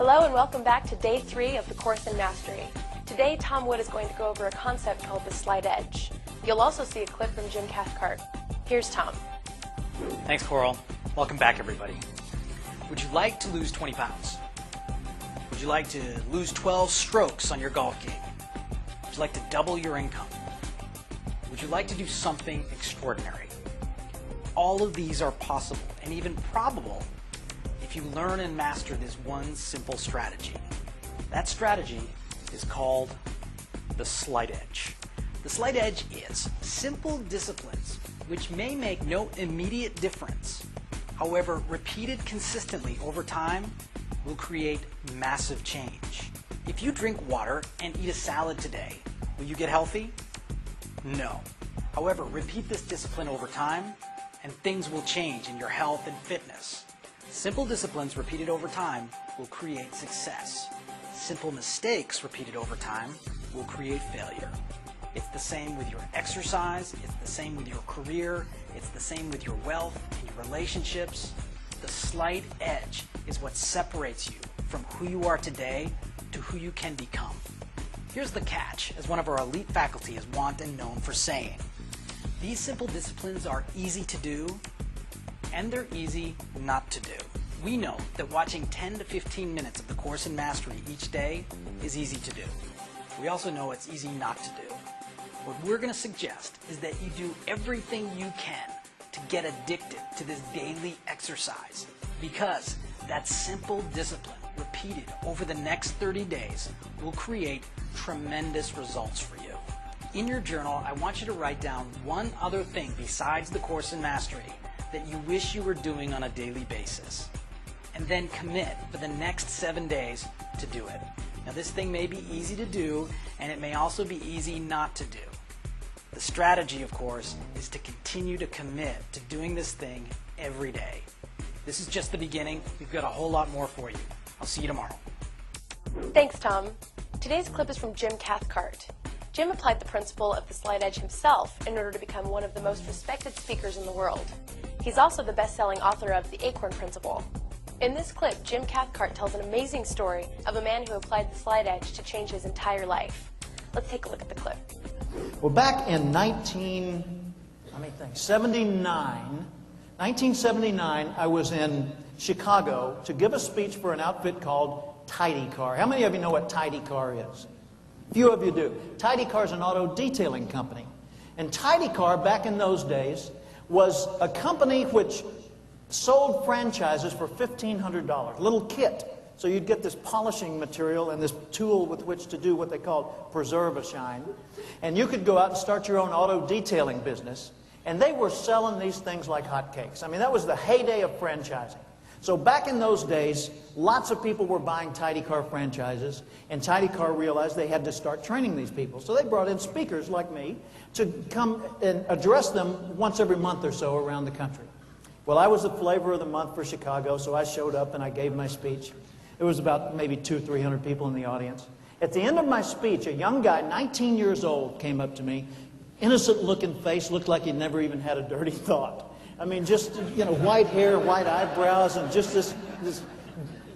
Hello and welcome back to day 3 of the course in Mastery. Today, Tom Wood is going to go over a concept called the slight edge. You'll also see a clip from Jim Cathcart. Here's Tom. Thanks, Coral. Welcome back, everybody. Would you like to lose 20 pounds? Would you like to lose 12 strokes on your golf game? Would you like to double your income? Would you like to do something extraordinary? All of these are possible and even probable if you learn and master this one simple strategy. That strategy is called the slight edge. The slight edge is simple disciplines which may make no immediate difference. However, repeated consistently over time will create massive change. If you drink water and eat a salad today, will you get healthy? No. However, repeat this discipline over time and things will change in your health and fitness. Simple disciplines repeated over time will create success. Simple mistakes repeated over time will create failure. It's the same with your exercise, it's the same with your career, it's the same with your wealth and your relationships. The slight edge is what separates you from who you are today to who you can become. Here's the catch, as one of our elite faculty is wont and known for saying. These simple disciplines are easy to do, and they're easy not to do. We know that watching 10 to 15 minutes of the course in Mastery each day is easy to do. We also know it's easy not to do. What we're going to suggest is that you do everything you can to get addicted to this daily exercise, because that simple discipline repeated over the next 30 days will create tremendous results for you. In your journal, I want you to write down one other thing besides the course in Mastery that you wish you were doing on a daily basis, and then commit for the next 7 days to do it. Now, this thing may be easy to do, and it may also be easy not to do. The strategy, of course, is to continue to commit to doing this thing every day. This is just the beginning. We've got a whole lot more for you. I'll see you tomorrow. Thanks, Tom. Today's clip is from Jim Cathcart. Jim applied the principle of the slight edge himself in order to become one of the most respected speakers in the world. He's also the best-selling author of The Acorn Principle. In this clip, Jim Cathcart tells an amazing story of a man who applied the slight edge to change his entire life. Let's take a look at the clip. Well, back in 1979, I was in Chicago to give a speech for an outfit called Tidy Car. How many of you know what Tidy Car is? A few of you do. Tidy Car is an auto detailing company. And Tidy Car, back in those days, was a company which sold franchises for $1,500, a little kit. So you'd get this polishing material and this tool with which to do what they called preserve-a-shine. And you could go out and start your own auto detailing business. And they were selling these things like hotcakes. I mean, that was the heyday of franchising. So back in those days, lots of people were buying Tidy Car franchises, and Tidy Car realized they had to start training these people. So they brought in speakers like me to come and address them once every month or so around the country. Well, I was the flavor of the month for Chicago, so I showed up and I gave my speech. It was about maybe 200 or 300 people in the audience. At the end of my speech, a young guy, 19 years old, came up to me, innocent-looking face, looked like he'd never even had a dirty thought. I mean, just, you know, white hair, white eyebrows, and just this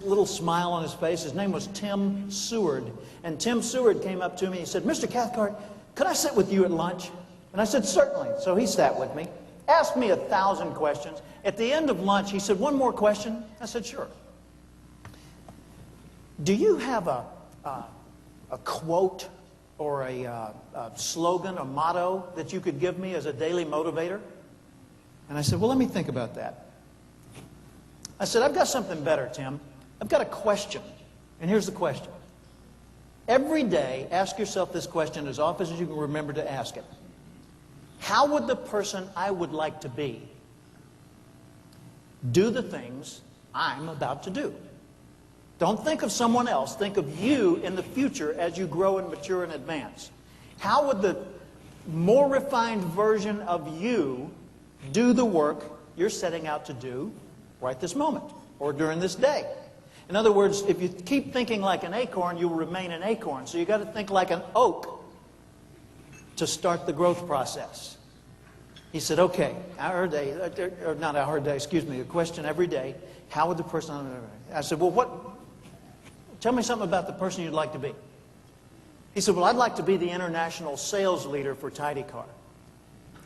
little smile on his face. His name was Tim Seward. And Tim Seward came up to me and he said, "Mr. Cathcart, could I sit with you at lunch?" And I said, "Certainly." So he sat with me, asked me 1,000 questions. At the end of lunch, he said, "One more question?" I said, "Sure." "Do you have a quote or a slogan, a motto that you could give me as a daily motivator?" And I said, "Well, let me think about that." I said, "I've got something better, Tim. I've got a question. And here's the question. Every day, ask yourself this question as often as you can remember to ask it. How would the person I would like to be do the things I'm about to do?" Don't think of someone else. Think of you in the future as you grow and mature and advance. How would the more refined version of you do the work you're setting out to do right this moment or during this day? In other words, if you keep thinking like an acorn, you'll remain an acorn. So you've got to think like an oak to start the growth process. He said, "Okay, a question every day. How would the person..." I said, "Well, tell me something about the person you'd like to be. He said, well, I'd like to be the international sales leader for Tidy Car.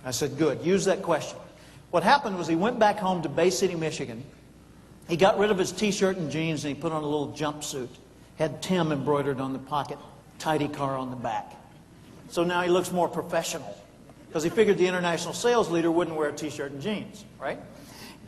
I said, good, use that question. What happened was he went back home to Bay City, Michigan. He got rid of his t-shirt and jeans and he put on a little jumpsuit. Had Tim embroidered on the pocket, Tidy Car on the back. So now he looks more professional because he figured the international sales leader wouldn't wear a t-shirt and jeans, right?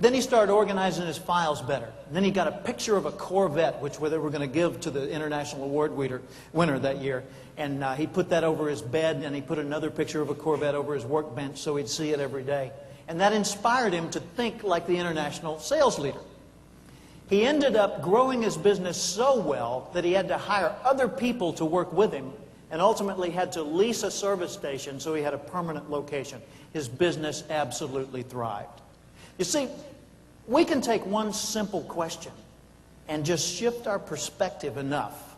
Then he started organizing his files better. Then he got a picture of a Corvette, which they were going to give to the international award winner that year. And he put that over his bed, and he put another picture of a Corvette over his workbench so he'd see it every day. And that inspired him to think like the international sales leader. He ended up growing his business so well that he had to hire other people to work with him and ultimately had to lease a service station so he had a permanent location. His business absolutely thrived. You see, we can take one simple question and just shift our perspective enough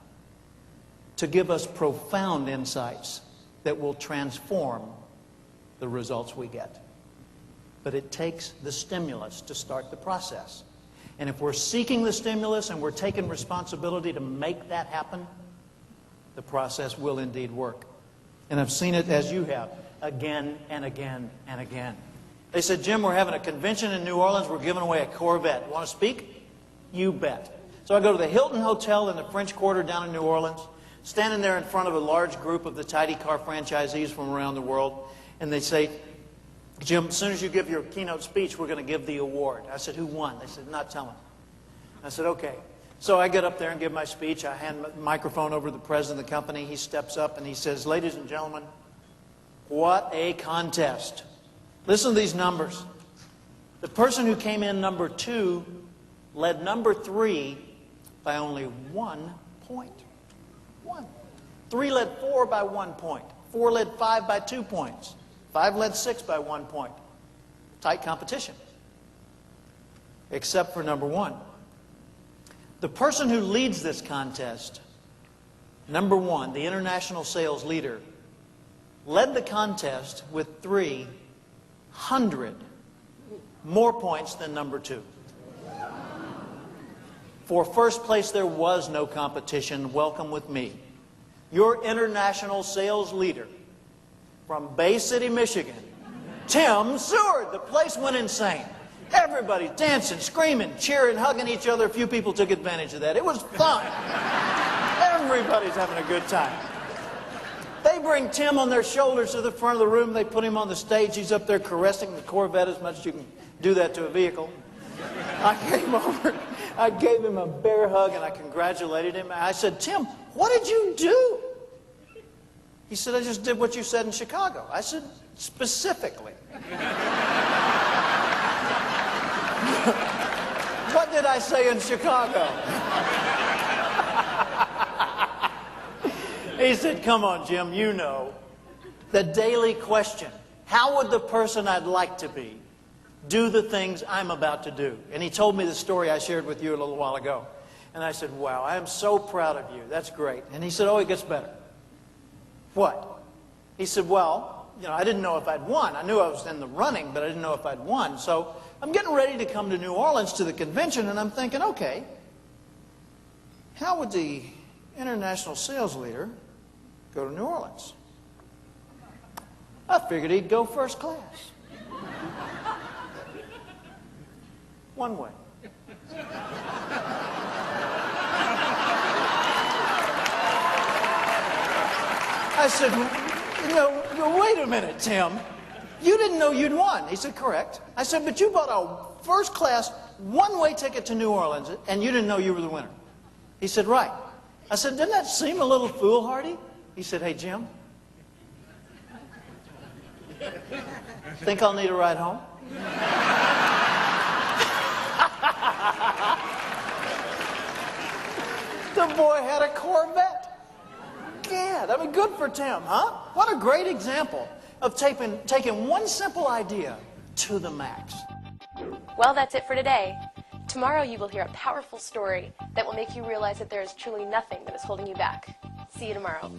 to give us profound insights that will transform the results we get. But it takes the stimulus to start the process. And if we're seeking the stimulus and we're taking responsibility to make that happen, the process will indeed work. And I've seen it as you have, again and again and again. They said, Jim, we're having a convention in New Orleans. We're giving away a Corvette. Want to speak? You bet. So I go to the Hilton Hotel in the French Quarter down in New Orleans, standing there in front of a large group of the Tidy Car franchisees from around the world. And they say, Jim, as soon as you give your keynote speech, we're going to give the award. I said, who won? They said, not telling. I said, okay. So I get up there and give my speech. I hand the microphone over to the president of the company. He steps up and he says, ladies and gentlemen, what a contest. Listen to these numbers. The person who came in number 2 led number 3 by only 1 point. 1. 3 led 4 by 1 point. 4 led 5 by 2 points. 5 led 6 by 1 point. Tight competition. Except for number 1. The person who leads this contest, number 1, the international sales leader, led the contest with 300 more points than number 2. For first place, there was no competition. Welcome with me. Your international sales leader from Bay City, Michigan, Tim Seward. The place went insane. Everybody dancing, screaming, cheering, hugging each other. A few people took advantage of that. It was fun. Everybody's having a good time. They bring Tim on their shoulders to the front of the room. They put him on the stage. He's up there caressing the Corvette as much as you can do that to a vehicle. I came over. I gave him a bear hug and I congratulated him. I said, Tim, what did you do? He said, I just did what you said in Chicago. I said, specifically. What did I say in Chicago? He said, come on, Jim, you know. The daily question, how would the person I'd like to be do the things I'm about to do? And he told me the story I shared with you a little while ago. And I said, wow, I am so proud of you. That's great. And he said, oh, it gets better. What? He said, well, you know, I didn't know if I'd won. I knew I was in the running, but I didn't know if I'd won. So I'm getting ready to come to New Orleans to the convention, and I'm thinking, okay, how would the international sales leader go to New Orleans? I figured he'd go first class. One way. I said, you know, wait a minute, Tim. You didn't know you'd won. He said, correct. I said, but you bought a first class, one-way ticket to New Orleans, and you didn't know you were the winner. He said, right. I said, doesn't that seem a little foolhardy? He said, hey, Jim, think I'll need a ride home? The boy had a Corvette. Gad, I mean, good for Tim, huh? What a great example of taking one simple idea to the max. Well, that's it for today. Tomorrow you will hear a powerful story that will make you realize that there is truly nothing that is holding you back. See you tomorrow.